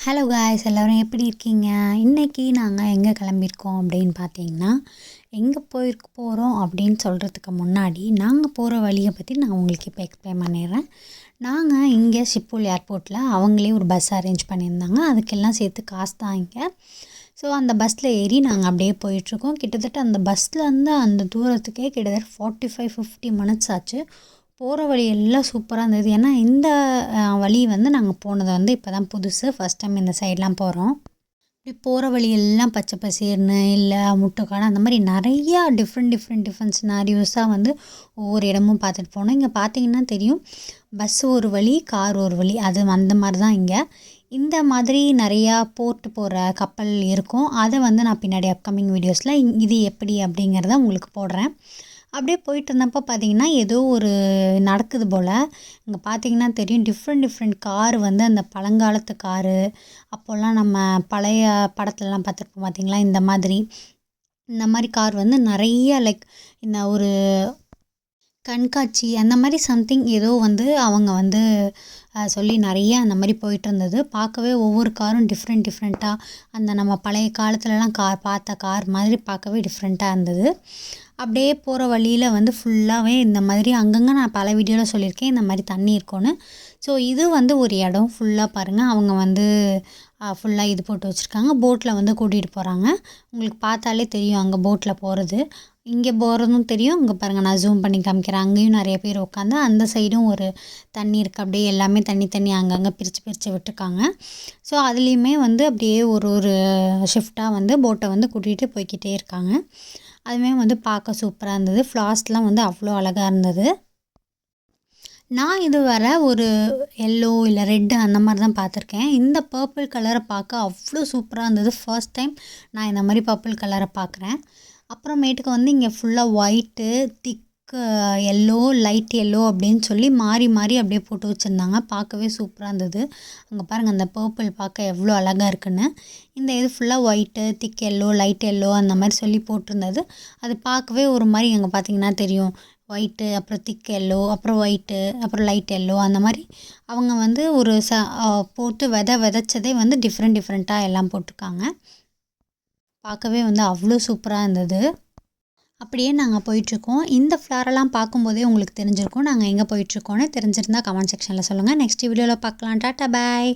Hello guys, எல்லோரும் எப்படி இருக்கீங்க? இன்றைக்கி நாங்கள் எங்கே கிளம்பியிருக்கோம் அப்படின்னு பார்த்தீங்கன்னா, எங்கே போகிறோம் அப்படின்னு சொல்கிறதுக்கு முன்னாடி நாங்கள் போகிற வழியை பற்றி நான் உங்களுக்கு இப்போ எக்ஸ்பிளைன் பண்ணிடுறேன். நாங்கள் இங்கே ஷிப்பூல் ஏர்போர்ட்டில் அவங்களே ஒரு பஸ் அரேஞ்ச் பண்ணியிருந்தாங்க. அதுக்கெல்லாம் சேர்த்து காசு தான் இங்கே. ஸோ அந்த பஸ்ஸில் ஏறி நாங்கள் அப்படியே போயிட்டுருக்கோம். கிட்டத்தட்ட அந்த பஸ்ஸில் அந்த தூரத்துக்கே கிட்டத்தட்ட 45-50 மினிட்ஸ் ஆச்சு. போகிற வழி எல்லாம் சூப்பராக இருந்தது. ஏன்னா இந்த வழி நாங்கள் போனது இப்போ தான் புதுசு. ஃபஸ்ட் டைம் இந்த சைட்லாம் போகிறோம். இப்படி போகிற வழி எல்லாம் பச்சை பசேர்னு இல்லை முட்டுக்காடு அந்த மாதிரி நிறையா டிஃப்ரெண்ட் சினாரியோஸாக ஒவ்வொரு இடமும் பார்த்துட்டு போனோம். இங்கே பார்த்தீங்கன்னா தெரியும், பஸ் ஒரு வழி, கார் ஒரு வழி, அது அந்த மாதிரி தான் இங்கே. இந்த மாதிரி நிறையா போர்ட்டு போகிற கப்பல் இருக்கும். அதை நான் பின்னாடி அப்கமிங் வீடியோஸில் இது எப்படி அப்படிங்கிறத உங்களுக்கு போடுறேன். அப்படியே போயிட்டு இருந்தப்போ பார்த்தீங்கன்னா ஏதோ ஒரு நடக்குது போல். இங்கே பார்த்தீங்கன்னா தெரியும், டிஃப்ரெண்ட் கார் அந்த பழங்காலத்து காரு, அப்போல்லாம் நம்ம பழைய படத்துலலாம் பார்த்துருப்போம் பார்த்தீங்களா, இந்த மாதிரி கார் நிறைய லைக் இந்த ஒரு கண்காட்சி அந்த மாதிரி சம்திங் ஏதோ அவங்க சொல்லி நிறைய அந்த மாதிரி போயிட்டு இருந்தது. பார்க்கவே ஒவ்வொரு காரும் டிஃப்ரெண்ட்டாக அந்த நம்ம பழைய காலத்துலலாம் பார்த்த கார் மாதிரி பார்க்கவே டிஃப்ரெண்ட்டாக இருந்தது. அப்படியே போகிற வழியில் ஃபுல்லாகவே இந்த மாதிரி அங்கங்கே நான் பல வீடியோவில் சொல்லியிருக்கேன் இந்த மாதிரி தண்ணி இருக்கும்னு. ஸோ இது ஒரு இடம் ஃபுல்லாக பாருங்கள். அவங்க ஃபுல்லாக இது போட்டு வச்சுருக்காங்க. போட்டில் கூட்டிகிட்டு போகிறாங்க. உங்களுக்கு பார்த்தாலே தெரியும் அங்கே போட்டில் போகிறது. இங்கே போகிறதும் தெரியும். இங்கே பாருங்கள், நான் ஜூம் பண்ணி காமிக்கிறேன். அங்கேயும் நிறைய பேர் உட்காந்து, அந்த சைடும் ஒரு தண்ணி இருக்குது. அப்படியே எல்லாமே தண்ணி அங்கங்கே பிரித்து விட்டுருக்காங்க. ஸோ அதுலேயுமே அப்படியே ஒரு ஷிஃப்டாக போட்டை கூட்டிகிட்டு போய்கிட்டே இருக்காங்க. அதுவுமே பார்க்க சூப்பராக இருந்தது. ஃப்ளாஸ்லாம் அவ்வளோ அழகாக இருந்தது. நான் இது வர ஒரு எல்லோ இல்லை ரெட்டு அந்த மாதிரி தான் பார்த்துருக்கேன். இந்த பர்பிள் கலரை பார்க்க அவ்வளோ சூப்பராக இருந்தது. ஃபர்ஸ்ட் டைம் நான் இந்த மாதிரி பர்பிள் கலரை பார்க்குறேன். அப்புறமேட்டுக்கு இங்கே ஃபுல்லாக ஒயிட்டு, திக்கு எல்லோ, லைட் எல்லோ அப்படின்னு சொல்லி மாறி அப்படியே போட்டு வச்சுருந்தாங்க. பார்க்கவே சூப்பராக இருந்தது. அங்கே பாருங்கள், அந்த பர்பிள் பார்க்க எவ்வளோ அழகாக இருக்குன்னு. இந்த இது ஃபுல்லாக ஒயிட்டு, திக் எல்லோ, லைட் எல்லோ அந்த மாதிரி சொல்லி போட்டிருந்தது. அது பார்க்கவே ஒரு மாதிரி அங்கே பார்த்தீங்கன்னா தெரியும், ஒயிட்டு, அப்புறம் திக் எல்லோ, அப்புறம் ஒயிட்டு, அப்புறம் லைட் எல்லோ அந்த மாதிரி அவங்க ஒரு போட்டு விதைச்சதே டிஃப்ரெண்ட்டாக எல்லாம் போட்டிருக்காங்க. பார்க்கவே அவ்வளோ சூப்பராக இருந்தது. அப்படியே நாங்கள் போயிட்டுருக்கோம். இந்த ஃப்ளாரெல்லாம் பார்க்கும்போதே உங்களுக்கு தெரிஞ்சிருக்கும் நாங்கள் எங்கே போயிட்டுருக்கோன்னு. தெரிஞ்சிருந்தால் கமெண்ட் செக்ஷனில் சொல்லுங்கள். நெக்ஸ்ட் வீடியோவில் பார்க்கலாம். டாட்டா பாய்.